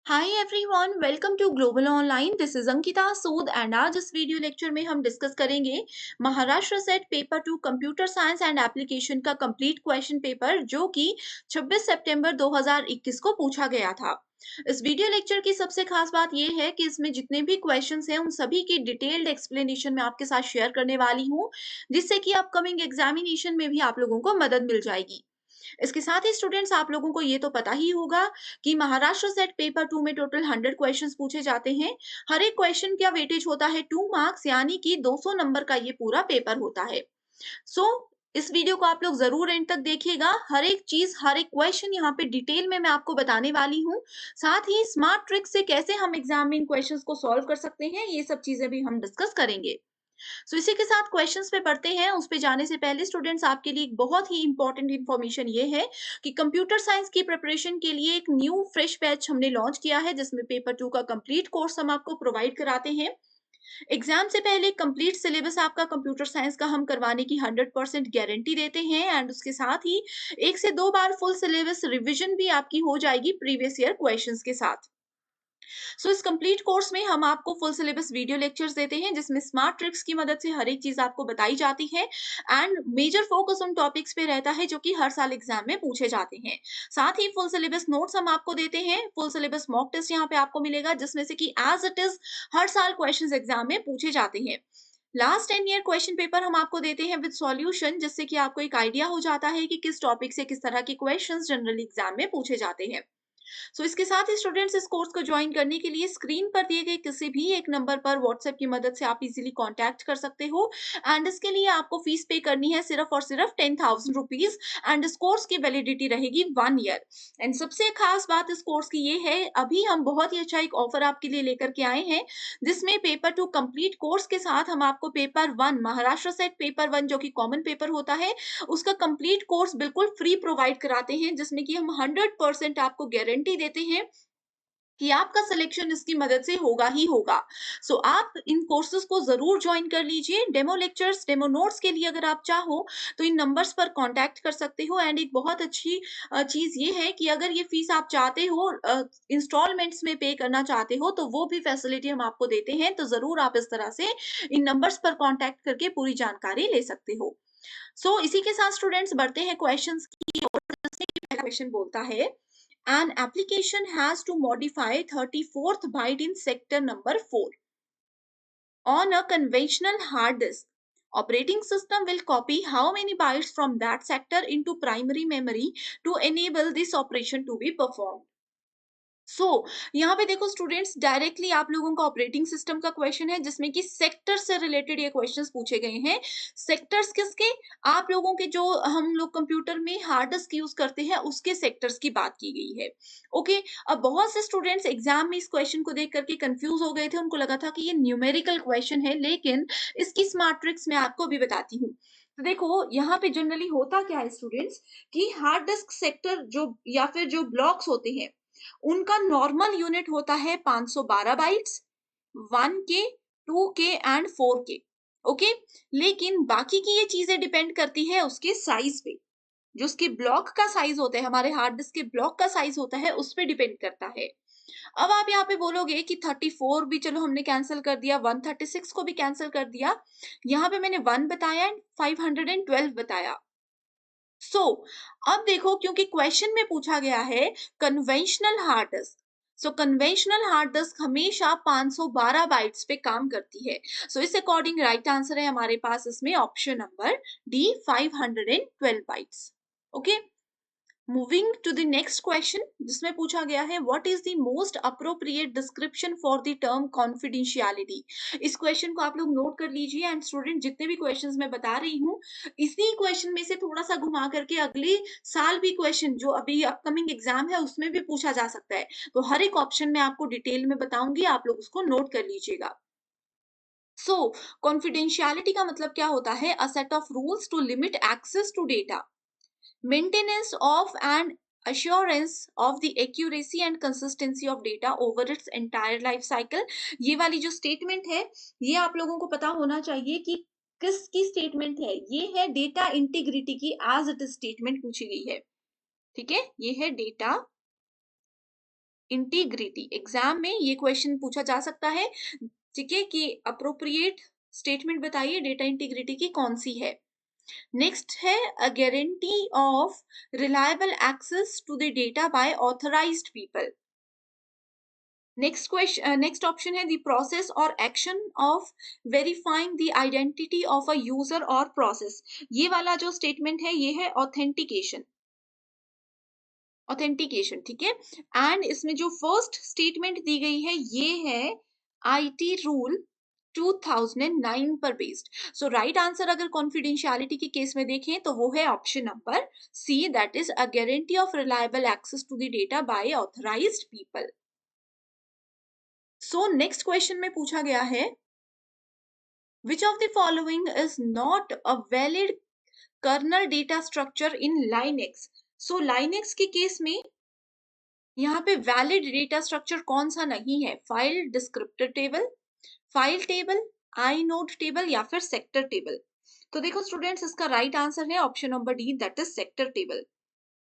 Hi everyone, welcome to global online. This is Ankita Sood and आज इस video lecture में हम डिस्कस करेंगे Maharashtra SET paper 2 computer science and application का कंप्लीट क्वेश्चन पेपर जो कि 26 सितंबर 2021 को पूछा गया था। इस वीडियो लेक्चर की सबसे खास बात यह है कि इसमें जितने भी क्वेश्चंस हैं उन सभी की डिटेल्ड एक्सप्लेनेशन मैं आपके साथ शेयर करने वाली हूँ, जिससे कि अपकमिंग एग्जामिनेशन में भी आप लोगों को मदद मिल जाएगी। इसके साथ ही स्टूडेंट्स, आप लोगों को ये तो पता ही होगा कि महाराष्ट्र सेट पेपर 2 में टोटल 100 क्वेश्चंस पूछे जाते हैं। हर एक क्वेश्चन का वेटेज होता है 2 मार्क्स, यानी कि 200 नंबर का ये पूरा पेपर होता है। सो इस वीडियो को आप लोग जरूर एंड तक देखिएगा। हर एक चीज, हर एक क्वेश्चन यहाँ पे डिटेल में मैं आपको बताने वाली हूँ। साथ ही स्मार्ट ट्रिक से कैसे हम एग्जाम में इन क्वेश्चंस को सॉल्व कर सकते हैं, ये सब चीजें भी हम डिस्कस करेंगे। इसी के साथ क्वेश्चंस पे पढ़ते हैं। उस पे जाने से पहले स्टूडेंट्स, आपके लिए एक बहुत ही इंपॉर्टेंट इन्फॉर्मेशन ये है कि कंप्यूटर साइंस की प्रिपरेशन के लिए एक न्यू फ्रेश बैच हमने लॉन्च किया है, जिसमें पेपर 2 का कंप्लीट कोर्स हम आपको प्रोवाइड कराते हैं। एग्जाम से पहले कंप्लीट सिलेबस आपका कंप्यूटर साइंस का हम करवाने की 100% गारंटी देते हैं एंड उसके साथ ही 1 से 2 बार फुल सिलेबस रिविजन भी आपकी हो जाएगी प्रीवियस ईयर क्वेश्चंस के साथ। इस कंप्लीट कोर्स में हम आपको फुल सिलेबस वीडियो लेक्चर्स देते हैं, जिसमें स्मार्ट ट्रिक्स की मदद से हर एक चीज आपको बताई जाती है एंड मेजर फोकस उन टॉपिक्स पे रहता है जो कि हर साल एग्जाम में पूछे जाते हैं। साथ ही फुल सिलेबस नोट्स हम आपको देते हैं। फुल सिलेबस मॉक टेस्ट यहाँ पे आपको मिलेगा, जिसमें से कि एज इट इज हर साल क्वेश्चंस एग्जाम में पूछे जाते हैं। लास्ट 10 ईयर क्वेश्चन पेपर हम आपको देते हैं विद सॉल्यूशन, जिससे कि आपको एक आइडिया हो जाता है कि किस टॉपिक से किस तरह के क्वेश्चंस जनरल एग्जाम में पूछे जाते हैं। इसके साथ ही स्टूडेंट्स, इस कोर्स को ज्वाइन करने के लिए स्क्रीन पर दिए गए किसी भी एक नंबर पर व्हाट्सएप की मदद से आप इजीली कांटेक्ट कर सकते हो एंड इसके लिए आपको फीस पे करनी है सिर्फ और सिर्फ 10,000 रुपीज एंड इस कोर्स की वैलिडिटी रहेगी 1 ईयर। एंड सबसे खास बात इस कोर्स की ये है, अभी हम बहुत ही अच्छा एक ऑफर आपके लिए लेकर के आए हैं, जिसमें पेपर 2 कंप्लीट कोर्स के साथ हम आपको पेपर 1 महाराष्ट्र सेट पेपर 1 जो कि कॉमन पेपर होता है, उसका कंप्लीट कोर्स बिल्कुल फ्री प्रोवाइड कराते हैं, जिसमें कि हम 100% आपको गारंटी देते हैं कि आपका सिलेक्शन इसकी मदद से होगा ही होगा। आप इन कोर्सेज को जरूर ज्वाइन कर लीजिए। डेमो लेक्चर्स, डेमो नोट्स के लिए अगर आप चाहो तो इन नंबर्स पर कांटेक्ट कर सकते हो एंड एक बहुत अच्छी चीज ये है कि अगर ये फीस आप चाहते हो इंस्टॉलमेंट्स में पे करना चाहते हो, तो वो भी फैसिलिटी हम आपको देते हैं। तो जरूर आप इस तरह से इन नंबर्स पर कांटेक्ट करके पूरी जानकारी ले सकते हो। इसी के साथ स्टूडेंट्स, बढ़ते हैं क्वेश्चंस की ओर। जैसे कि पहला क्वेश्चन बोलता है, an application has to modify 34th byte in sector number 4 on a conventional hard disk. Operating system will copy how many bytes from that sector into primary memory to enable this operation to be performed. यहाँ पे देखो students, directly आप लोगों का operating system का question है, जिसमें कि सेक्टर से रिलेटेड ये क्वेश्चंस पूछे गए हैं। सेक्टर्स किसके? आप लोगों के जो हम लोग कंप्यूटर में हार्ड डिस्क यूज करते हैं उसके सेक्टर्स की बात की गई है। ओके। अब बहुत से स्टूडेंट्स एग्जाम में इस क्वेश्चन को देख करके कंफ्यूज हो गए थे, उनको लगा था कि ये न्यूमेरिकल क्वेश्चन है, लेकिन इसकी स्मार्ट ट्रिक्स मैं आपको अभी बताती हूँ। तो देखो यहाँ पे जनरली होता क्या है स्टूडेंट्स, कि हार्ड डिस्क सेक्टर जो या फिर जो ब्लॉक्स होते हैं, उनका नॉर्मल यूनिट होता है 512 bytes, 1K, 2K and 4K। Okay. लेकिन बाकी की ये चीजें डिपेंड करती है उसके साइज पे। जो उसके ब्लॉक का साइज होता है, हमारे हार्ड डिस्क के ब्लॉक का साइज होता है, उस पर डिपेंड करता है। अब आप यहाँ पे बोलोगे कि 34 भी चलो हमने कैंसिल कर दिया, 136 को भी कैंसिल कर दिया, यहाँ पे मैंने 1 बताया एंड 512 बताया। अब देखो, क्योंकि क्वेश्चन में पूछा गया है conventional hard disk, conventional hard disk हमेशा 512 बाइट्स पे काम करती है। इस अकॉर्डिंग राइट आंसर है हमारे पास इसमें option number D, 512 bytes. Okay. Moving to the next question, जिसमें पूछा गया है what is the most appropriate description for the term confidentiality. इस क्वेश्चन को आप लोग नोट कर लीजिए एंड स्टूडेंट, जितने भी क्वेश्चंस मैं बता रही हूँ, इसी क्वेश्चन में से थोड़ा सा घुमा करके अगले साल भी क्वेश्चन जो अभी अपकमिंग एग्जाम है उसमें भी पूछा जा सकता है। तो हर एक ऑप्शन में आपको डिटेल में बताऊंगी, आप लोग उसको नोट कर लीजिएगा। कॉन्फिडेंशियलिटी का मतलब क्या होता है? A set of rules to limit access to data, maintenance of and assurance of the accuracy and consistency of data over its entire life cycle। ये वाली जो स्टेटमेंट है, ये आप लोगों को पता होना चाहिए कि किसकी स्टेटमेंट है। ये है डेटा इंटीग्रिटी की एज इट इज स्टेटमेंट पूछी गई है। ठीक है, ये है डेटा इंटीग्रिटी, एग्जाम में ये क्वेश्चन पूछा जा सकता है, ठीक है, कि अप्रोप्रिएट स्टेटमेंट बताइए डेटा इंटीग्रिटी की कौन सी है। नेक्स्ट है a guarantee of reliable access to the data by authorised people. Next question, next option है the process or action of verifying the identity of a user or process. ये वाला जो statement है ये है ऑथेंटिकेशन, ऑथेंटिकेशन, ठीक है। And इसमें जो फर्स्ट स्टेटमेंट दी गई है ये है आईटी रूल 2009 पर बेस्ड। सो राइट आंसर अगर कॉन्फिडेंशियलिटी के केस में देखें तो वो है option number C, that is a guarantee of reliable access to the data by authorised people. So next question में पूछा गया है which of the following is not a valid kernel data structure in Linux. So Linux के case में यहाँ पे valid data structure कौन सा नहीं है, file descriptor table, file table, I node table या फिर सेक्टर टेबल। तो देखो स्टूडेंट्स, इसका राइट आंसर है option number D, that is sector table.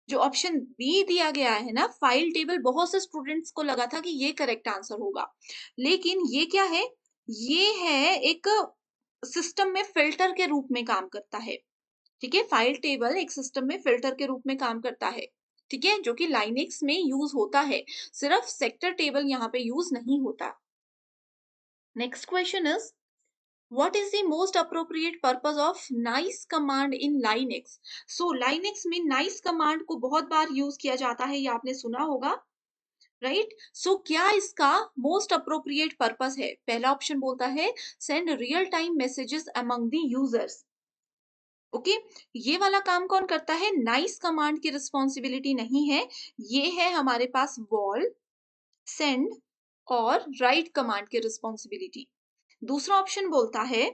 जो ऑप्शन बी दिया गया है ना फाइल टेबल, बहुत से स्टूडेंट्स को लगा था कि ये करेक्ट आंसर होगा, लेकिन ये क्या है, ये है एक सिस्टम में फिल्टर के रूप में काम करता है, ठीक है। फाइल टेबल एक सिस्टम में फिल्टर के रूप में काम करता है, ठीक है, जो कि लाइनेक्स में यूज होता है, सिर्फ सेक्टर टेबल यहाँ पे यूज नहीं होता। Next question is what is the most appropriate purpose of nice command in linux। so linux में nice command को बहुत बार यूज किया जाता है, ये आपने सुना होगा, राइट। सो क्या इसका मोस्ट अप्रोप्रिएट पर्पस है, पहला ऑप्शन बोलता है send real time messages among the users. Okay, ये वाला काम कौन करता है, नाइस कमांड की रिस्पॉन्सिबिलिटी नहीं है, ये है हमारे पास wall, send or write command की रिस्पॉन्सिबिलिटी। दूसरा ऑप्शन बोलता है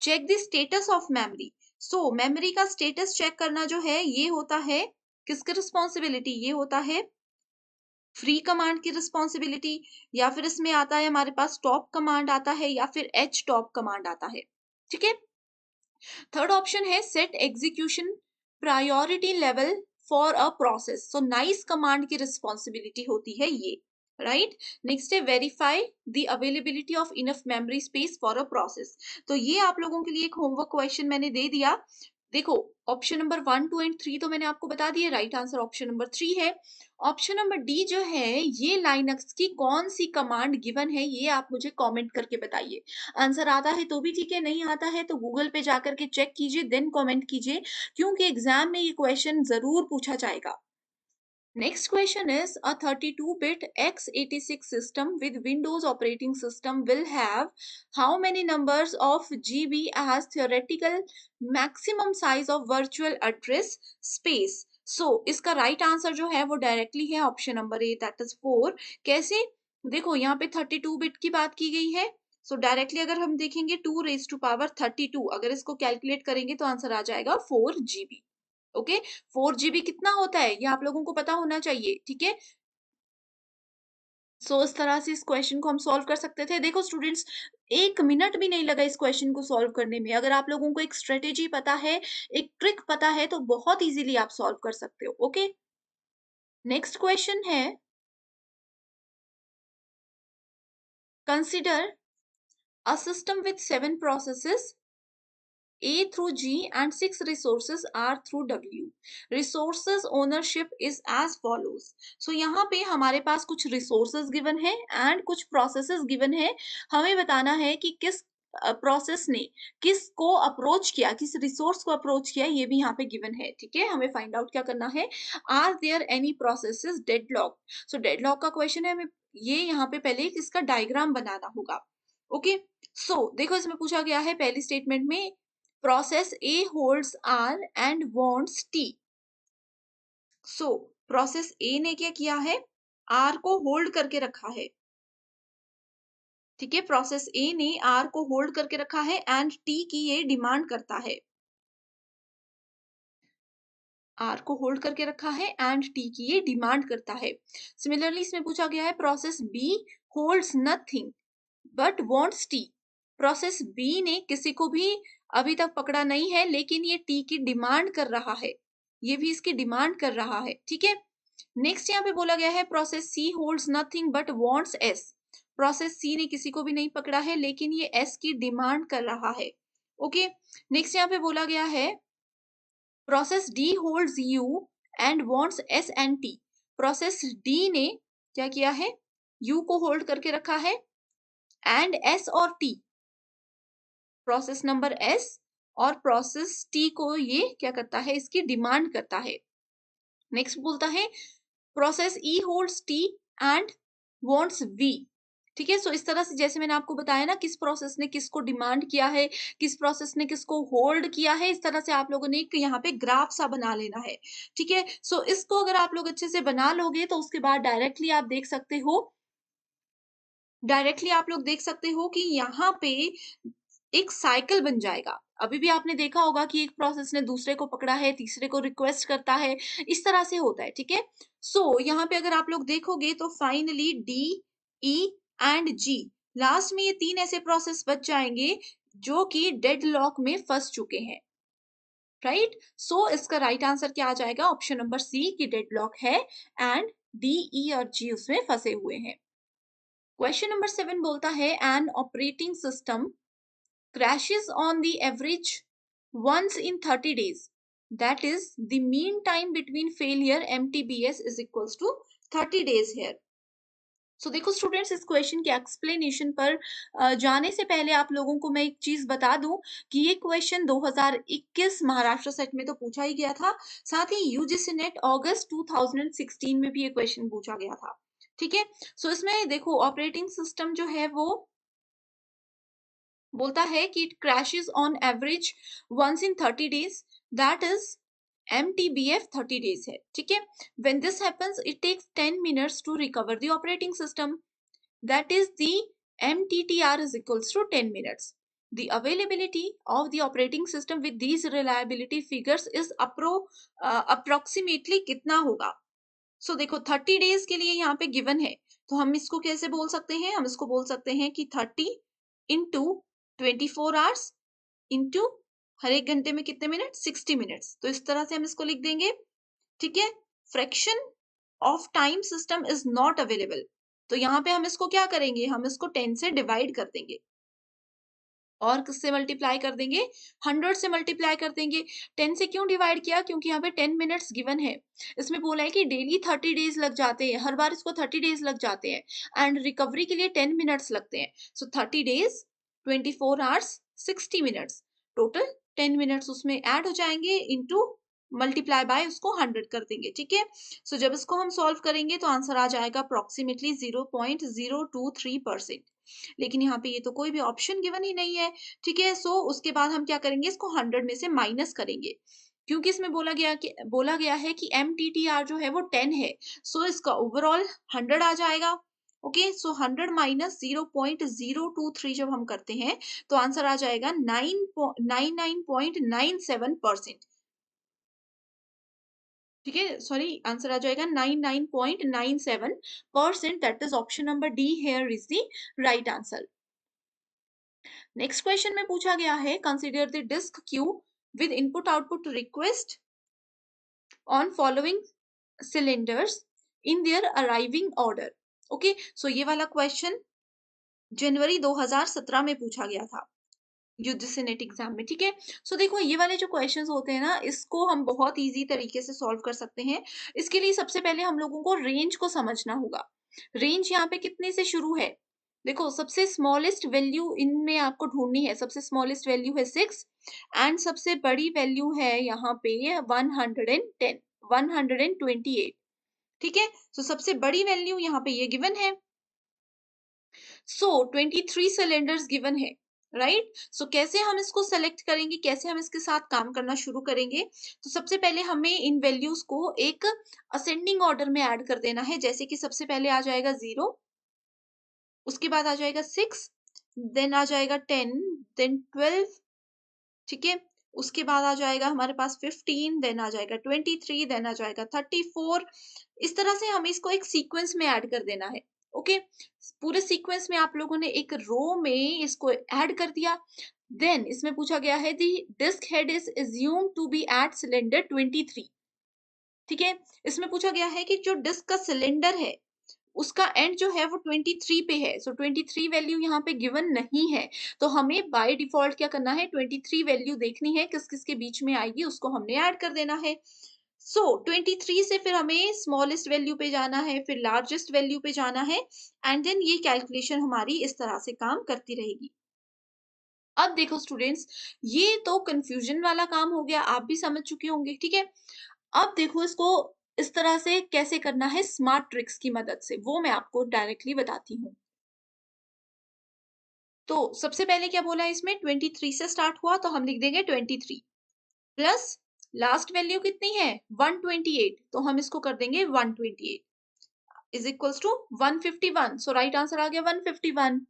check the status of memory. So memory का स्टेटस चेक करना जो है ये होता है किसकी रिस्पॉन्सिबिलिटी, ये होता है फ्री कमांड की रिस्पॉन्सिबिलिटी, या फिर इसमें आता है हमारे पास टॉप कमांड आता है या फिर एच टॉप कमांड आता है, ठीक है। थर्ड ऑप्शन है set execution priority level for a process. So nice command की रिस्पॉन्सिबिलिटी होती है ये, राइट। नेक्स्ट है verify the availability of enough memory space for a process. तो ये आप लोगों के लिए एक होमवर्क क्वेश्चन मैंने दे दिया। देखो ऑप्शन नंबर 1, 2 एंड 3 तो मैंने आपको बता दिया, राइट आंसर ऑप्शन नंबर 3 है। ऑप्शन नंबर डी जो है ये लाइनक्स की कौन सी कमांड गिवन है, ये आप मुझे कमेंट करके बताइए। आंसर आता है तो भी ठीक है, नहीं आता है तो गूगल पे जाकर के चेक कीजिए, देन कमेंट कीजिए, क्योंकि एग्जाम में ये क्वेश्चन जरूर पूछा जाएगा। Next question is a 32-bit x86 system with Windows operating system will have how many numbers of GB as theoretical maximum size of virtual address space। So इसका right answer जो है वो directly है option number A, that is 4। कैसे, देखो यहाँ पे 32 bit की बात की गई है, सो डायरेक्टली अगर हम देखेंगे 2 raised to power 32, अगर इसको कैलकुलेट करेंगे तो आंसर आ जाएगा 4 GB। ओके, 4 GB कितना होता है ये आप लोगों को पता होना चाहिए, ठीक है। सो इस तरह से इस क्वेश्चन को हम सॉल्व कर सकते थे। देखो स्टूडेंट्स, 1 मिनट भी नहीं लगा इस क्वेश्चन को सॉल्व करने में, अगर आप लोगों को एक स्ट्रेटेजी पता है, एक ट्रिक पता है, तो बहुत इजीली आप सॉल्व कर सकते हो। ओके, नेक्स्ट क्वेश्चन है consider a system with 7 processes A through G and 6 resources R through W. Resources ownership is as follows. So यहाँ पे हमारे पास कुछ resources given है and कुछ processes given है। हमें बताना है कि किस प्रोसेस ने किसको अप्रोच किया, किस रिसोर्स को अप्रोच किया, ये भी यहाँ पे गिवन है, ठीक है। हमें फाइंड आउट क्या करना है, are there any processes deadlock. So deadlock का क्वेश्चन है, हमें ये यहाँ पे पहले इसका डायग्राम बनाना होगा। ओके, सो देखो इसमें पूछा गया है पहली स्टेटमेंट में process A holds R and wants T। So process A ने क्या किया है, R को होल्ड करके रखा है, ठीक है। प्रोसेस A ने R को होल्ड करके रखा है एंड T की ये डिमांड करता है, R को होल्ड करके रखा है एंड T की ये डिमांड करता है। सिमिलरली इसमें पूछा गया है process B holds nothing but wants T. Process B ने किसी को भी अभी तक पकड़ा नहीं है, लेकिन ये टी की डिमांड कर रहा है, ये भी इसकी डिमांड कर रहा है, ठीक है। नेक्स्ट यहाँ पे बोला गया है process C holds nothing but wants S. Process C ने किसी को भी नहीं पकड़ा है लेकिन ये एस की डिमांड कर रहा है। ओके, नेक्स्ट यहाँ पे बोला गया है process D holds you and wants S and T. Process D ने क्या किया है, यू को होल्ड करके रखा है एंड एस और टी, प्रोसेस नंबर एस और प्रोसेस टी को ये क्या करता है, इसकी डिमांड करता है। नेक्स्ट बोलता है process E holds T and wants V. ठीक है, सो इस तरह से जैसे मैंने आपको बताया ना, किस प्रोसेस ने किसको डिमांड किया है, किस प्रोसेस ने किसको होल्ड किया है, इस तरह से आप लोगों ने एक यहाँ पे ग्राफ सा बना लेना है। ठीक है, सो इसको अगर आप लोग अच्छे से बना लोगे तो उसके बाद डायरेक्टली आप देख सकते हो, कि यहाँ पे एक साइकिल बन जाएगा। अभी भी आपने देखा होगा कि एक प्रोसेस ने दूसरे को पकड़ा है, तीसरे को रिक्वेस्ट करता है, इस तरह से होता है। ठीक है, सो यहाँ पे अगर आप लोग देखोगे तो finally D, E and G, last में ये 3 ऐसे प्रोसेस बच जाएंगे जो कि डेडलॉक में फंस चुके हैं। राइट, सो इसका राइट आंसर क्या आ जाएगा, ऑप्शन नंबर सी की डेडलॉक है एंड डी, ई और जी उसमें फंसे हुए हैं। क्वेश्चन नंबर 7 बोलता है an operating system crashes on the average once in 30 days. That is, the mean time between failure MTBS is equals to 30 days here. So देखो स्टूडेंट्स, इस क्वेश्चन के एक्सप्लेनेशन पर जाने से पहले आप लोगों को मैं एक चीज बता दूं कि ये क्वेश्चन 2021 महाराष्ट्र सेट में तो पूछा ही गया था, साथ ही यूजीसी नेट अगस्त 2016 में भी ये क्वेश्चन पूछा गया था। ठीक है, सो इसमें देखो ऑपरेटिंग सिस्टम जो है वो बोलता है कि it crashes on average once in 30 days, that is MTBF 30 days है। ठीक है, when this happens it takes 10 minutes to recover the operating system, that is the MTTR is equals to 10 minutes. The availability of the operating system with these reliability figures is approximately कितना होगा। सो देखो 30 days के लिए यहाँ पे given है, तो हम इसको कैसे बोल सकते हैं, हम इसको बोल सकते हैं कि 30 इंटू 24 आवर्स इंटू हर एक घंटे में कितने मिनट, 60 मिनट्स, तो इस तरह से हम इसको लिख देंगे। ठीक है, fraction of time system is not available, तो यहाँ पे हम इसको क्या करेंगे, हम इसको 10 से डिवाइड कर देंगे और किससे मल्टीप्लाई कर देंगे, 100 से मल्टीप्लाई कर देंगे। 10 से क्यों डिवाइड किया, क्योंकि यहाँ पे 10 मिनट्स गिवन है। इसमें बोला है कि डेली 30 डेज लग जाते हैं, हर बार इसको 30 डेज लग जाते हैं एंड रिकवरी के लिए 10 मिनट्स लगते हैं। सो 30 days, 24 hours, 60 minutes, total 10 minutes उसमें ऐड हो जाएंगे, इंटू मल्टीप्लाई बाय उसको 100 कर देंगे। ठीक है, सो जब इसको हम सॉल्व करेंगे तो आंसर आ जाएगा अप्रोक्सीमेटली 0.023%। लेकिन यहाँ पे ये तो कोई भी ऑप्शन गिवन ही नहीं है। ठीक है, सो उसके बाद हम क्या करेंगे, इसको 100 में से माइनस करेंगे, क्योंकि इसमें बोला गया है कि MTTR जो है वो 10 है, सो इसका ओवरऑल 100 आ जाएगा। ओके, सो 100 माइनस 0.023 जब हम करते हैं तो आंसर आ जाएगा 99.97%। ठीक है, सॉरी, आंसर आ जाएगा 99.97%, that is option number D here is the right answer. Next question में पूछा गया है consider the disk queue with input output request on following cylinders in their arriving order. Okay, so ये वाला question जनवरी 2017 में पूछा गया था यूजीसी नेट एग्जाम में। ठीक है, सो देखो ये वाले जो क्वेश्चंस होते हैं ना, इसको हम बहुत इजी तरीके से सॉल्व कर सकते हैं। इसके लिए सबसे पहले हम लोगों को रेंज को समझना होगा। रेंज यहाँ पे कितने से शुरू है, देखो सबसे स्मॉलेस्ट वैल्यू इनमें आपको ढूंढनी है। सबसे स्मॉलेस्ट वैल्यू है 6 एंड सबसे बड़ी वैल्यू है यहाँ पे 110, 128। ठीक है, सो सबसे बड़ी वैल्यू यहाँ पे ये गिवन है। सो 23 सिलेंडर्स गिवन है, राइट। सो कैसे हम इसको सेलेक्ट करेंगे, कैसे हम इसके साथ काम करना शुरू करेंगे, तो सबसे पहले हमें इन वैल्यूज को एक असेंडिंग ऑर्डर में ऐड कर देना है। जैसे कि सबसे पहले आ जाएगा 0, उसके बाद आ जाएगा 6, देन आ जाएगा 10, देन 12। ठीक है, उसके बाद आ जाएगा हमारे पास 15, देन आ जाएगा 23, देन आ जाएगा 34। इस तरह से हमें इसको एक सीक्वेंस में ऐड कर देना है। ओके, पूरे सीक्वेंस में आप लोगों ने एक रो में इसको ऐड कर दिया। देन इसमें पूछा गया है the disk head is assumed to be at cylinder 23। ठीक है। इसमें पूछा गया है कि जो डिस्क का सिलेंडर है उसका एंड जो है वो 23 पे है। सो 23 वैल्यू यहाँ पे गिवन नहीं है, तो हमें बाय डिफॉल्ट क्या करना है, 23 वैल्यू देखनी है किस किस के बीच में आएगी, उसको हमने ऐड कर देना है। सो 23 से फिर हमें स्मॉलेस्ट वैल्यू पे जाना है, फिर लार्जेस्ट वैल्यू पे जाना है, एंड देन ये कैलकुलेशन हमारी इस तरह से काम करती रहेगी। अब देखो स्टूडेंट्स, ये तो कंफ्यूजन वाला काम हो गया, आप भी समझ चुके होंगे, ठीक है। अब देखो इसको इस तरह से कैसे करना है स्मार्ट ट्रिक्स की मदद से, वो मैं आपको डायरेक्टली बताती हूँ। तो सबसे पहले क्या बोला है इसमें, 23 से स्टार्ट हुआ तो हम लिख देंगे 23 प्लस लास्ट वैल्यू कितनी है 128, तो हम इसको कर देंगे 128 is equals to 151। So right answer आ गया 151।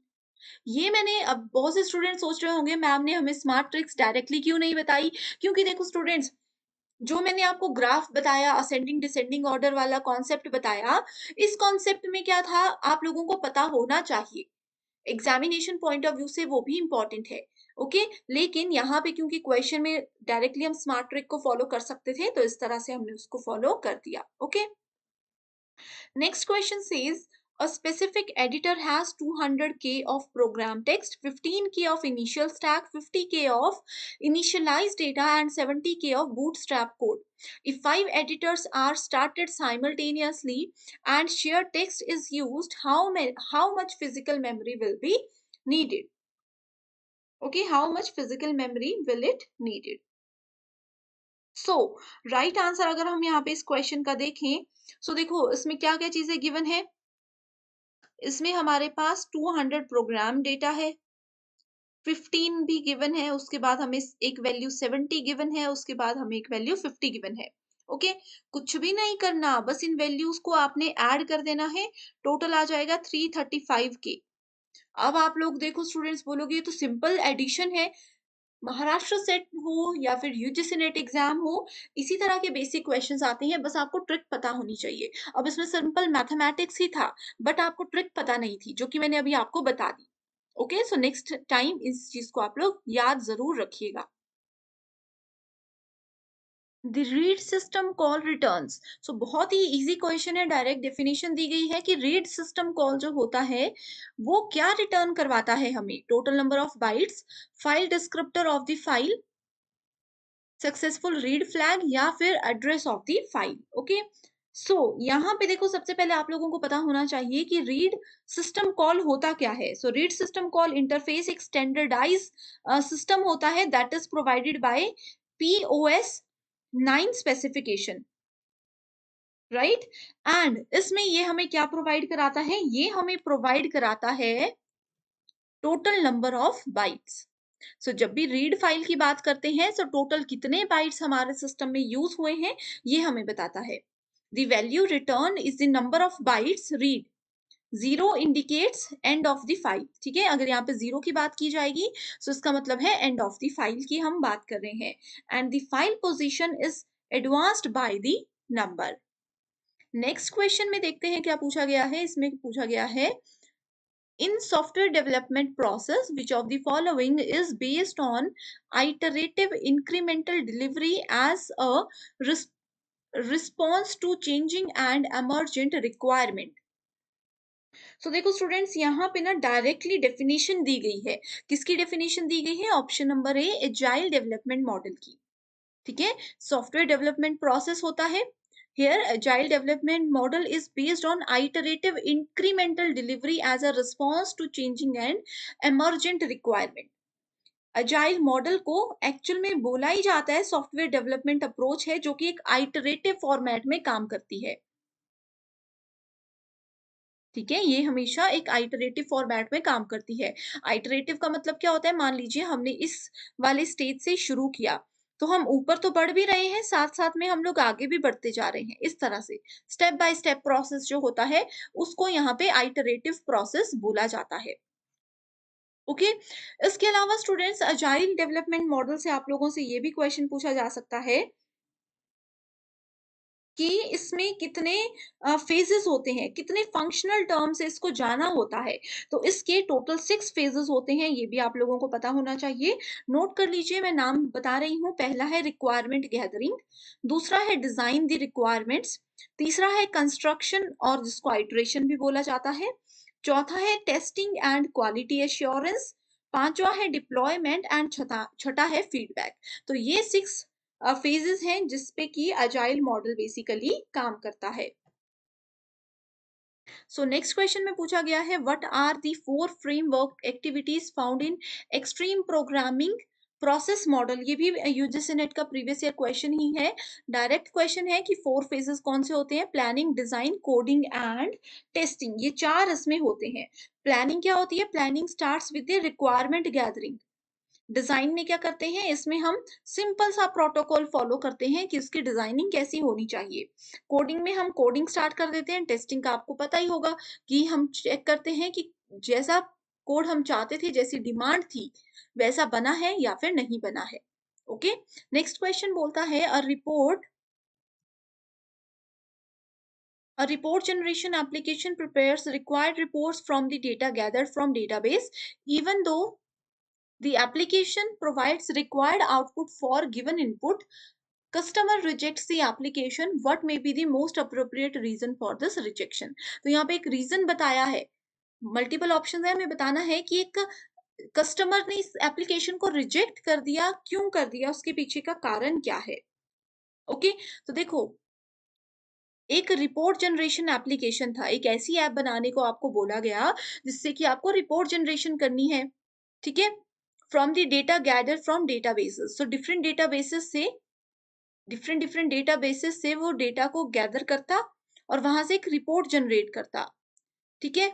ये मैंने, अब बहुत से स्टूडेंट सोच रहे होंगे मैम ने हमें स्मार्ट ट्रिक्स डायरेक्टली क्यों नहीं बताई, क्योंकि देखो स्टूडेंट्स, जो मैंने आपको ग्राफ बताया, असेंडिंग डिसेंडिंग ऑर्डर वाला कॉन्सेप्ट बताया, इस कॉन्सेप्ट में क्या था आप लोगों को पता होना चाहिए, एग्जामिनेशन पॉइंट ऑफ व्यू से वो भी इंपॉर्टेंट है। ओके, लेकिन यहाँ पे क्योंकि क्वेश्चन में डायरेक्टली हम स्मार्ट ट्रिक को फॉलो कर सकते थे, तो इस तरह से हमने उसको फॉलो कर दिया। Okay, next question says a specific editor has 200K of program text, 15K of initial stack, 50K of initialized data, and 70K of bootstrap code. If 5 editors are started simultaneously and shared text is used, how much physical memory will be needed? Okay, how much physical memory will it needed? So right answer अगर हम यहाँ पे इस question का देखें, सो देखो इसमें क्या क्या चीजें गिवन है, इसमें हमारे पास 200 प्रोग्राम डेटा है, 15 भी गिवन है, उसके बाद हमें एक वैल्यू 70 गिवन है, उसके बाद हमें एक वैल्यू 50 गिवन है। ओके, कुछ भी नहीं करना, बस इन वैल्यूज को आपने ऐड कर देना है, टोटल आ जाएगा 335 के। अब आप लोग देखो स्टूडेंट्स बोलोगे ये तो सिंपल एडिशन है, महाराष्ट्र सेट हो या फिर यूजीसी नेट एग्जाम हो, इसी तरह के बेसिक क्वेश्चंस आते हैं, बस आपको ट्रिक पता होनी चाहिए। अब इसमें सिंपल मैथमेटिक्स ही था, बट आपको ट्रिक पता नहीं थी, जो कि मैंने अभी आपको बता दी। ओके, सो नेक्स्ट टाइम इस चीज को आप लोग याद जरूर रखिएगा। The read system call returns, so बहुत ही इजी क्वेश्चन है, डायरेक्ट डेफिनेशन दी गई है कि रीड सिस्टम कॉल जो होता है वो क्या रिटर्न करवाता है हमें, total number of bytes, file descriptor of the file, successful read flag, या फिर address of the file. Okay, so यहाँ पे देखो सबसे पहले आप लोगों को पता होना चाहिए कि रीड सिस्टम कॉल होता क्या है। So read system call interface एक स्टैंडर्डाइज सिस्टम होता है that is provided by POS 9 specification, right. And इसमें ये हमें क्या प्रोवाइड कराता है, ये हमें प्रोवाइड कराता है टोटल नंबर ऑफ बाइट्स। सो जब भी रीड फाइल की बात करते हैं, सो टोटल कितने बाइट्स हमारे सिस्टम में यूज हुए हैं ये हमें बताता है। The value return is the number of bytes read, zero indicates end of the file. ठीक है, अगर यहाँ पे जीरो की बात की जाएगी तो इसका मतलब है एंड ऑफ द फाइल की हम बात कर रहे हैं, and the file position is advanced by the number. Next question में देखते हैं क्या पूछा गया है, इसमें पूछा गया है in software development process which of the following is based on iterative incremental delivery as a response to changing and emergent requirement। सो देखो स्टूडेंट्स, यहाँ पे ना डायरेक्टली डेफिनेशन दी गई है, किसकी डेफिनेशन दी गई है, option number A agile development model की। ठीक है, सॉफ्टवेयर डेवलपमेंट प्रोसेस होता है, here agile development model is based on iterative incremental delivery as a response to changing and emergent requirement। Agile model को एक्चुअल में बोला ही जाता है सॉफ्टवेयर डेवलपमेंट अप्रोच है, जो कि एक आइटरेटिव फॉर्मेट में काम करती है। ठीक है, ये हमेशा एक आइटरेटिव फॉर्मेट में काम करती है। आइटरेटिव का मतलब क्या होता है, मान लीजिए हमने इस वाले स्टेज से शुरू किया, तो हम ऊपर तो बढ़ भी रहे हैं, साथ साथ में हम लोग आगे भी बढ़ते जा रहे हैं, इस तरह से स्टेप बाय स्टेप प्रोसेस जो होता है उसको यहाँ पे आइटरेटिव प्रोसेस बोला जाता है। ओके, इसके अलावा स्टूडेंट्स अजाइल डेवलपमेंट मॉडल से आप लोगों से ये भी क्वेश्चन पूछा जा सकता है कि इसमें कितने फेजेस होते हैं, कितने फंक्शनल टर्म से इसको जाना होता है। तो इसके टोटल 6 फेजेस होते हैं, ये भी आप लोगों को पता होना चाहिए। नोट कर लीजिए, मैं नाम बता रही हूँ। पहला है रिक्वायरमेंट गैदरिंग, दूसरा है डिजाइन द रिक्वायरमेंट्स, तीसरा है कंस्ट्रक्शन और जिसको आइटरेशन भी बोला जाता है, चौथा है टेस्टिंग एंड क्वालिटी एश्योरेंस, पांचवा है डिप्लॉयमेंट एंड छठा छठा है फीडबैक। तो ये 6 फेजेस हैं जिसपे कि अजाइल मॉडल बेसिकली काम करता है। सो नेक्स्ट क्वेश्चन में पूछा गया है, what are the 4 framework activities found in extreme programming process model. ये भी यूजीसी नेट का प्रीवियस ईयर क्वेश्चन ही है। डायरेक्ट क्वेश्चन है कि 4 फेजेस कौन से होते हैं, planning, design, coding and testing. ये 4 इसमें होते हैं। प्लानिंग क्या होती है, planning starts with the requirement gathering. Design में क्या करते हैं, इसमें हम सिंपल सा प्रोटोकॉल फॉलो करते हैं कि उसकी डिजाइनिंग कैसी होनी चाहिए। कोडिंग में हम कोडिंग स्टार्ट कर देते हैं। टेस्टिंग का आपको पता ही होगा कि हम चेक करते हैं कि जैसा कोड हम चाहते थे, जैसी डिमांड थी, वैसा बना है या फिर नहीं बना है। ओके, नेक्स्ट क्वेश्चन बोलता है, A report generation application prepares required reports from the data gathered from database. Even though the application provides required output for given input, customer rejects the application. What may be the most appropriate reason for this rejection? तो यहाँ पे एक reason बताया है, multiple option है, हमें बताना है कि एक कस्टमर ने इस एप्लीकेशन को रिजेक्ट कर दिया, क्यों कर दिया, उसके पीछे का कारण क्या है। ओके, तो देखो, एक रिपोर्ट जनरेशन एप्लीकेशन था, एक ऐसी ऐप बनाने को आपको बोला गया जिससे कि आपको रिपोर्ट जनरेशन करनी है। ठीक है, from the data gather from databases. So different databases से वो डेटा को गैदर करता और वहां से एक रिपोर्ट जनरेट करता। ठीक है,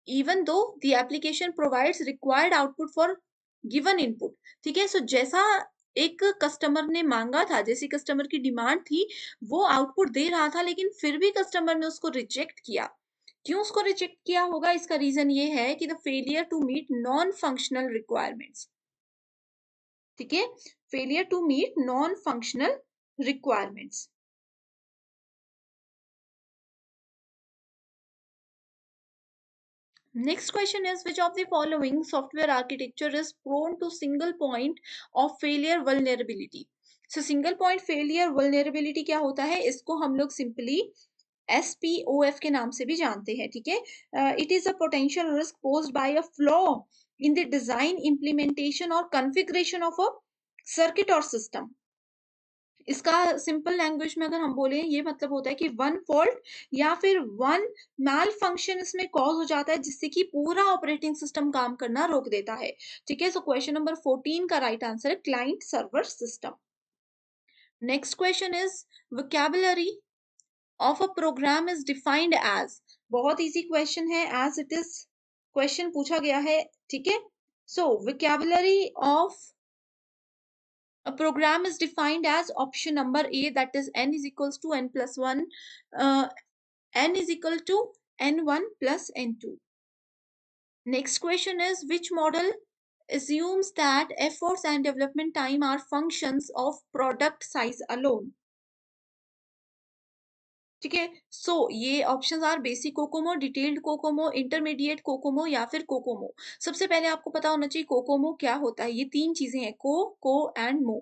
even though the application provides required output for given input. ठीक है, सो जैसा एक कस्टमर ने मांगा था, जैसी कस्टमर की डिमांड थी, वो आउटपुट दे रहा था, लेकिन फिर भी कस्टमर ने उसको रिजेक्ट किया। क्यों उसको रिजेक्ट किया होगा, इसका रीजन ये है कि the failure to meet non functional requirements. ठीक है, failure to meet non functional requirements. Next question is, which of the following software architecture is prone to single point of failure vulnerability? So single point failure vulnerability क्या होता है, इसको हम लोग simply SPOF के नाम से भी जानते हैं। ठीक है, it is a potential risk posed by a flaw in the design, implementation or configuration of a circuit or system. इसका सिंपल लैंग्वेज में अगर हम बोले, ये मतलब होता है कि वन फॉल्ट या फिर वन मैल फंक्शन इसमें कॉज हो जाता है जिससे कि पूरा ऑपरेटिंग सिस्टम काम करना रोक देता है। ठीक है, सो क्वेश्चन नंबर 14 का राइट आंसर है client server system. Next question is, vocabulary of a program is defined as. बहुत इजी क्वेश्चन है, एज इट इज क्वेश्चन पूछा गया है। ठीक है, so vocabulary of a program is defined as option number A, that is n is equals to n plus 1, uh, n is equal to n1 plus n2. Next question is, which model assumes that efforts and development time are functions of product size alone? ठीक है, so ये options are basic COCOMO, detailed COCOMO, intermediate COCOMO या फिर Kokomo. सबसे पहले आपको पता होना चाहिए कोकोमो क्या होता है। ये 3 चीजें हैं, को एंड मो।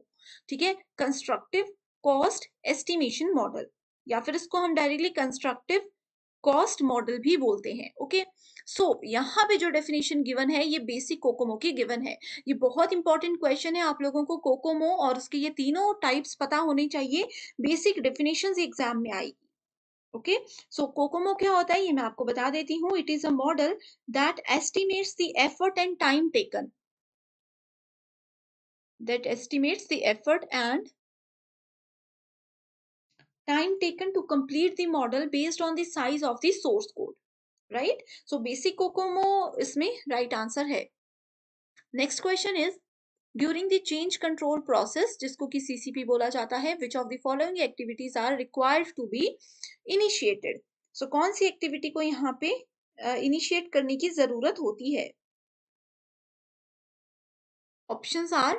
ठीक है, कंस्ट्रक्टिव कॉस्ट एस्टिमेशन मॉडल, या फिर इसको हम डायरेक्टली कंस्ट्रक्टिव कॉस्ट मॉडल भी बोलते हैं। ओके, सो यहाँ पे जो डेफिनेशन गिवन है ये बेसिक कोकोमो की गिवन है। ये बहुत इंपॉर्टेंट क्वेश्चन है, आप लोगों को कोकोमो और उसके ये तीनों टाइप्स पता होने चाहिए। बेसिक डेफिनेशन एग्जाम में आएगी। ओके, सो कोकोमो क्या होता है ये मैं आपको बता देती हूँ। It is a model that estimates the effort and time taken, that estimates the effort and time taken to complete the model based on the size of the source code, right? So basic COCOMO इसमें right answer है। Next question is, during the change control process, जिसको कि CCP बोला जाता है, which of the following activities are required to be initiated? So कौन सी activity को यहाँ पे इनिशिएट करने की जरूरत होती है? Options are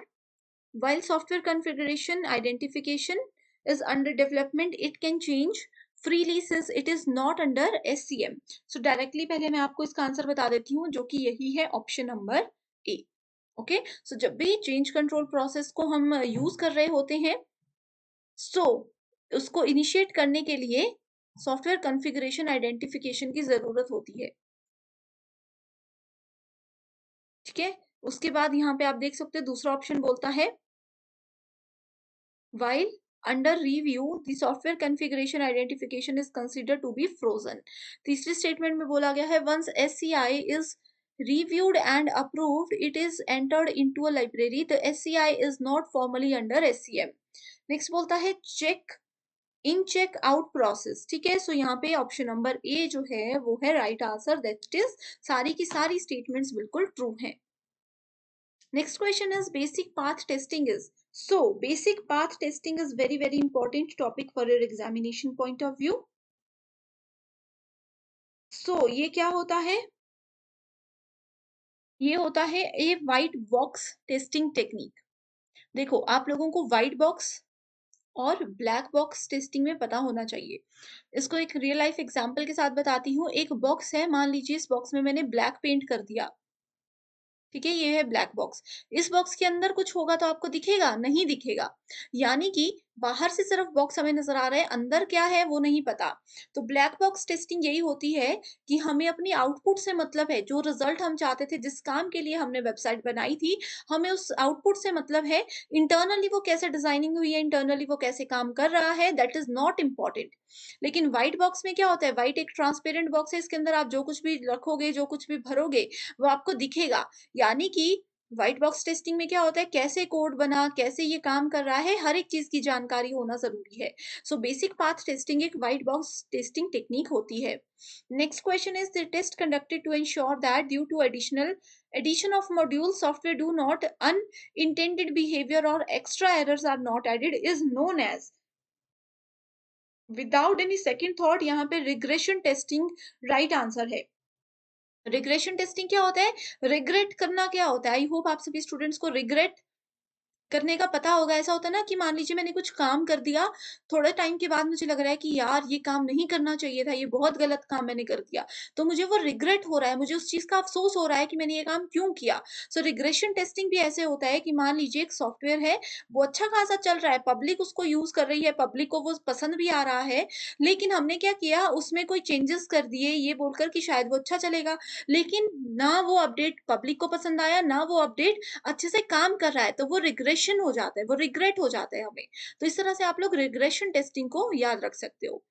while software configuration identification, is under development, it can change freely since it is not under SCM. So directly पहले मैं आपको इसका आंसर बता देती हूँ, जो कि यही है ऑप्शन नंबर ए. ओके, सो जब भी चेंज कंट्रोल प्रोसेस को हम यूज कर रहे होते हैं, सो उसको इनिशिएट करने के लिए सॉफ्टवेयर कॉन्फ़िगरेशन आइडेंटिफिकेशन की जरूरत होती है. ठीक है, उसके बाद यहाँ पे आप देख सकते हैं दूसरा ऑप्शन बोलता है while under review the software configuration identification is considered to be frozen. तीसरी स्टेटमेंट में बोला गया है once SCI is reviewed and approved it is entered into a library, the SCI is not formally under SCM. Next बोलता है check in check out process. ठीक है, सो यहाँ पे ऑप्शन नंबर ए जो है वो है राइट आंसर, दैट इज सारी की सारी स्टेटमेंट्स बिल्कुल ट्रू हैं. Next question is basic path testing is. So basic path testing is very important topic for your examination point of view. So ये क्या होता है? ये होता है a white box testing technique. देखो, आप लोगों को व्हाइट बॉक्स और ब्लैक बॉक्स टेस्टिंग में पता होना चाहिए. इसको एक रियल लाइफ एग्जांपल के साथ बताती हूँ. एक बॉक्स है, मान लीजिए इस बॉक्स में मैंने ब्लैक पेंट कर दिया. ठीक है, ये है ब्लैक बॉक्स. इस बॉक्स के अंदर कुछ होगा तो आपको दिखेगा? नहीं दिखेगा. यानी कि बाहर से सिर्फ बॉक्स हमें नजर आ रहा है, अंदर क्या है वो नहीं पता. तो ब्लैक बॉक्स टेस्टिंग यही होती है कि हमें अपनी आउटपुट से मतलब है, जो रिजल्ट हम चाहते थे, जिस काम के लिए हमने वेबसाइट बनाई थी, हमें उस आउटपुट से मतलब है. इंटरनली वो कैसे डिजाइनिंग हुई है, इंटरनली वो कैसे काम कर रहा है, दैट इज नॉट इम्पॉर्टेंट. लेकिन व्हाइट बॉक्स में क्या होता है? व्हाइट एक ट्रांसपेरेंट बॉक्स है, इसके अंदर आप जो कुछ भी रखोगे, जो कुछ भी भरोगे, वो आपको दिखेगा. यानी कि व्हाइट बॉक्स टेस्टिंग में क्या होता है? कैसे कोड बना, कैसे ये काम कर रहा है, हर एक चीज की जानकारी होना जरूरी है. सो बेसिक पाथ टेस्टिंग एक व्हाइट बॉक्स टेस्टिंग टेक्निक होती है. Next question is the test conducted to ensure that due to addition of modules software do not unintended behavior or extra errors are not added is known as. Without any second thought यहाँ पे regression testing right answer है. Regression testing क्या होता है? Regret करना क्या होता है? आई होप आप सभी स्टूडेंट्स को रिग्रेट करने का पता होगा. ऐसा होता है ना कि मान लीजिए मैंने कुछ काम कर दिया, थोड़े टाइम के बाद मुझे लग रहा है कि यार ये काम नहीं करना चाहिए था, ये बहुत गलत काम मैंने कर दिया, तो मुझे वो रिग्रेट हो रहा है, मुझे उस चीज का अफसोस हो रहा है कि मैंने ये काम क्यों किया. सो रिग्रेशन टेस्टिंग भी ऐसे होता है कि मान लीजिए एक सॉफ्टवेयर है, वो अच्छा खासा चल रहा है, पब्लिक उसको यूज कर रही है, पब्लिक को वो पसंद भी आ रहा है, लेकिन हमने क्या किया, उसमें कोई चेंजेस कर दिए ये बोलकर कि शायद वो अच्छा चलेगा, लेकिन ना वो अपडेट पब्लिक को पसंद आया, ना वो अपडेट अच्छे से काम कर रहा है, तो वो रिग्रेशन हो जाता है, वो रिग्रेट हो जाता है हमें. तो इस तरह से आप लोग रिग्रेशन टेस्टिंग को याद रख सकते हो.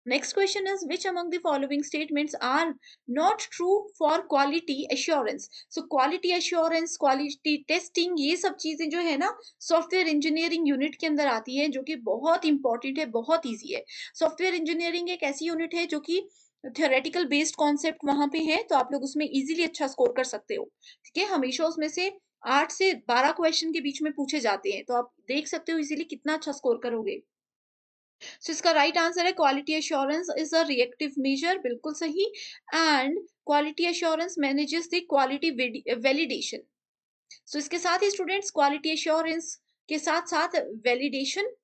Next question is which among the following statements are not true for quality assurance. So quality assurance, quality testing, ये सब चीजें जो है ना सॉफ्टवेयर इंजीनियरिंग यूनिट के अंदर आती है, जो कि बहुत इंपॉर्टेंट है, बहुत ईजी है. सॉफ्टवेयर इंजीनियरिंग एक ऐसी यूनिट है जो कि थियोरेटिकल बेस्ड कॉन्सेप्ट वहां पे है, तो आप लोग उसमें इजीली अच्छा स्कोर कर सकते हो. ठीक है, हमेशा उसमें से 8 से 12 क्वेश्चन के बीच में पूछे जाते हैं, तो आप देख सकते हो इजीली कितना अच्छा स्कोर करोगे. सो इसका राइट आंसर है quality assurance is a reactive measure, बिल्कुल सही. And quality assurance manages the quality validation. So इसके साथ ही स्टूडेंट्स क्वालिटी एश्योरेंस के साथ साथ वैलिडेशन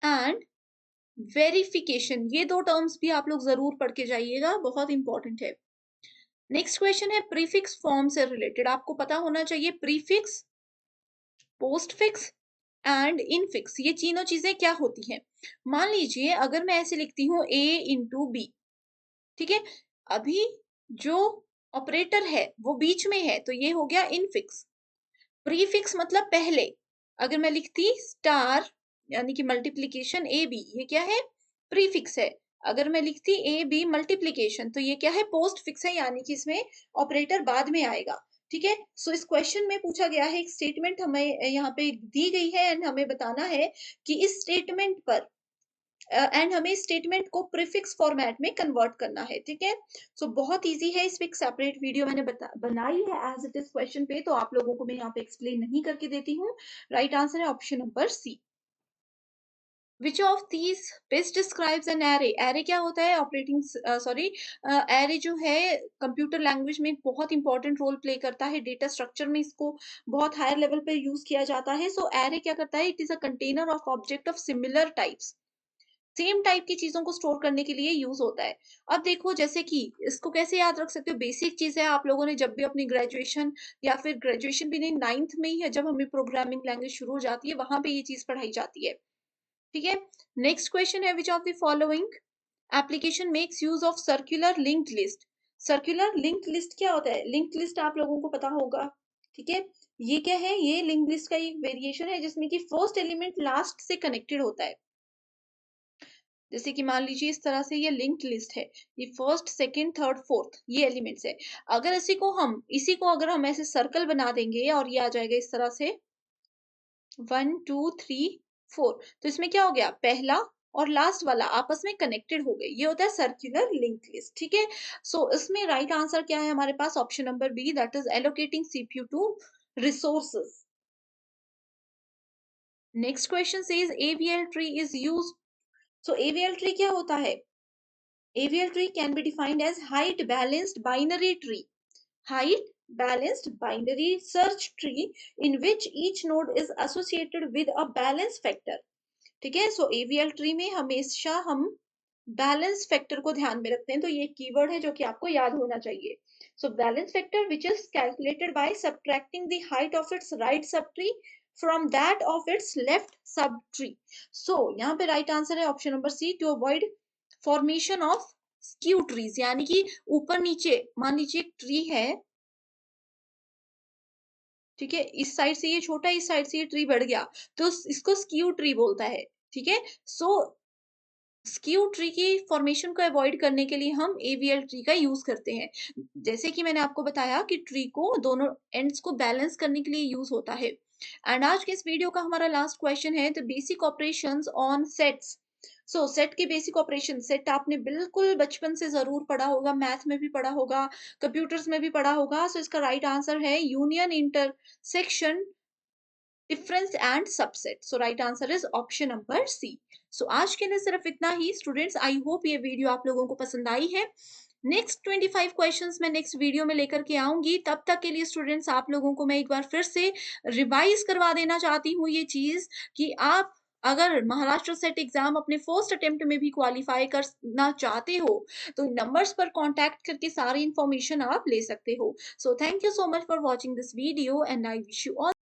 एंड वेरिफिकेशन, ये दो टर्म्स भी आप लोग जरूर पढ़ के जाइएगा, बहुत इंपॉर्टेंट है. नेक्स्ट क्वेश्चन है प्रीफिक्स फॉर्म से रिलेटेड. आपको पता होना चाहिए प्रीफिक्स, पोस्टफिक्स एंड इनफिक्स, ये तीनों चीजें क्या होती हैं. मान लीजिए अगर मैं ऐसे लिखती हूँ a इंटू बी, ठीक है, अभी जो ऑपरेटर है वो बीच में है, तो ये हो गया इनफिक्स. प्रीफिक्स मतलब पहले, अगर मैं लिखती स्टार यानी कि मल्टीप्लीकेशन ए बी, ये क्या है? प्रीफिक्स है. अगर मैं लिखती ए बी मल्टीप्लीकेशन, तो ये क्या है? पोस्ट फिक्स है, यानी कि इसमें ऑपरेटर बाद में आएगा. ठीक है, सो इस क्वेश्चन में पूछा गया है, एक स्टेटमेंट हमें यहाँ पे दी गई है एंड हमें बताना है कि इस स्टेटमेंट पर एंड हमें स्टेटमेंट को प्रीफिक्स फॉर्मेट में कन्वर्ट करना है. ठीक है, सो बहुत इजी है. इस पे एक सेपरेट वीडियो मैंने बनाई है एज इट इज क्वेश्चन पे, तो आप लोगों को मैं यहाँ पे एक्सप्लेन नहीं करके देती हूँ. राइट आंसर है option number C. Which of these best describes an array? Array क्या होता है? ऑपरेटिंग सॉरी, एरे जो है कंप्यूटर लैंग्वेज में एक बहुत इंपॉर्टेंट रोल प्ले करता है। डेटा स्ट्रक्चर में इसको बहुत हायर लेवल पे यूज किया जाता है। सो एरे क्या करता है? It is a container of object of similar types, same type की चीजों को स्टोर करने के लिए यूज होता है। अब देखो, जैसे कि इसको कैसे याद रख सकते हो? बेसिक चीज है, आप लोगों ने जब भी अपनी ग्रेजुएशन या फिर ग्रेजुएशन भी नहीं, 9th में ही है जब हमें प्रोग्रामिंग लैंग्वेज शुरू हो जाती है, वहां पे ये चीज पढ़ाई जाती है। ठीक है। नेक्स्ट क्वेश्चन है, which of the following application makes use of circular linked list? Circular linked list क्या होता है? लिंक्ड लिस्ट आप लोगों को पता होगा। ठीक है। ये क्या है? ये लिंक्ड लिस्ट का एक वेरिएशन है जिसमें कि फर्स्ट एलिमेंट लास्ट से कनेक्टेड होता है। जैसे कि मान लीजिए इस तरह से ये लिंक्ड लिस्ट है, ये फर्स्ट सेकंड थर्ड फोर्थ ये एलिमेंट्स है। अगर इसी को अगर हम ऐसे सर्कल बना देंगे और ये आ जाएगा इस तरह से 1 2 3 4, तो इसमें क्या हो गया? पहला और लास्ट वाला आपस में कनेक्टेड हो गए, ये होता है सर्कुलर लिंक्ड लिस्ट। ठीक है। सो इसमें राइट आंसर क्या है हमारे पास? Option number B, that is allocating CPU to resources. Next question says AVL tree is used. So AVL tree क्या होता है? AVL tree can be defined as height balanced binary tree. Height balanced binary search tree in which each node is associated with a balance factor. ठीक है। सो AVL tree में हमेशा हम balance factor को ध्यान में रखते हैं, तो ये कीवर्ड है जो कि आपको याद होना चाहिए। So balance factor which is calculated by subtracting the height of its right subtree from that of its left subtree. So यहाँ पे राइट आंसर है option number C, to avoid formation of skew trees, यानी कि ऊपर नीचे मान लीजिए एक ट्री है, ठीक है, इस साइड से ये छोटा, इस साइड से ये ट्री बढ़ गया, तो इसको स्क्यू ट्री बोलता है। ठीक है। सो स्क्यू ट्री की फॉर्मेशन को अवॉइड करने के लिए हम एवीएल ट्री का यूज करते हैं। जैसे कि मैंने आपको बताया कि ट्री को दोनों एंड्स को बैलेंस करने के लिए यूज होता है। एंड आज के इस वीडियो का हमारा लास्ट क्वेश्चन है the basic operations on sets. So set के बेसिक ऑपरेशन, सेट आपने बिल्कुल बचपन से जरूर पढ़ा होगा, मैथ में भी पढ़ा होगा, कंप्यूटर्स में भी पढ़ा होगा। सो इसका राइट आंसर है union, intersection, difference and subset. So right answer is option number C. So आज के लिए सिर्फ इतना ही स्टूडेंट्स। आई होप ये वीडियो आप लोगों को पसंद आई है। नेक्स्ट 25 क्वेश्चंस मैं नेक्स्ट वीडियो में लेकर के आऊंगी। तब तक के लिए स्टूडेंट्स आप लोगों को मैं एक बार फिर से रिवाइज करवा देना चाहती हूँ ये चीज कि आप अगर महाराष्ट्र सेट एग्जाम अपने फर्स्ट अटेम्प्ट में भी क्वालिफाई करना चाहते हो तो नंबर्स पर कांटेक्ट करके सारी इंफॉर्मेशन आप ले सकते हो। So thank you so much for watching this video and I wish you all